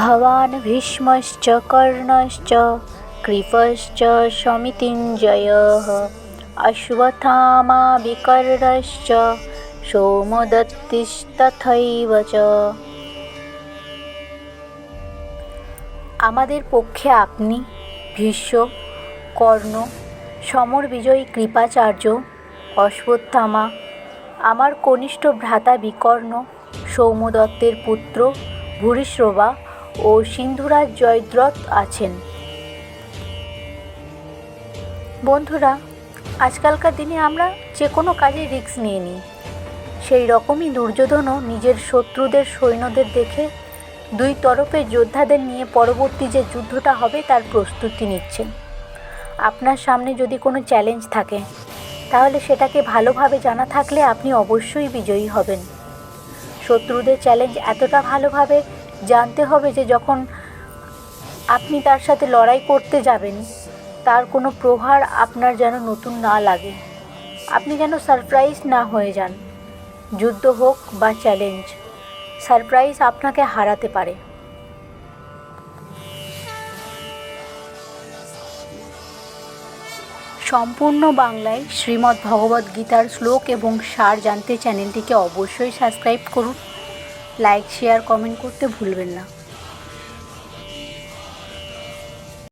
भवान् भीष्मश्च कर्णश्च कृपश्च समितिञ्जयः अश्वत्थामा विकर्णश्च सोमदत्तिस्तथैव च। আমাদের পক্ষে আপনি ভীষ্ম, কর্ণ, সমর বিজয়ী কৃপাচার্য, অশ্বত্থামা, আমার কনিষ্ঠ ভ্রাতা বিকর্ণ, সৌমদত্তের পুত্র ভূরিশ্রবা ও সিন্ধুরাজ জয়দ্রথ আছেন। বন্ধুরা, আজকালকার দিনে আমরা যে কোনো কাজে রিস্ক নিয়ে নিই। সেই রকমই দুর্যোধনও নিজের শত্রুদের সৈন্যদের দেখে দুই তরফের যোদ্ধাদের নিয়ে পরবর্তী যে যুদ্ধটা হবে তার প্রস্তুতি নিচ্ছেন। আপনার সামনে যদি কোনো চ্যালেঞ্জ থাকে তাহলে সেটাকে ভালোভাবে জানা থাকলে আপনি অবশ্যই বিজয়ী হবেন। শত্রুদের চ্যালেঞ্জ এতটা ভালোভাবে জানতে হবে যে যখন আপনি তার সাথে লড়াই করতে যাবেন তার কোনো প্রহার আপনার যেন নতুন না লাগে, আপনি যেন সারপ্রাইজ না হয়ে যান। যুদ্ধ হোক বা চ্যালেঞ্জ, সারপ্রাইজ আপনাকে হারাতে পারে। সম্পূর্ণ বাংলায় শ্রীমদ্ ভগবদ্গীতার শ্লোক এবং সার জানতে চ্যানেলটিকে অবশ্যই সাবস্ক্রাইব করুন। লাইক, শেয়ার, কমেন্ট করতে ভুলবেন না।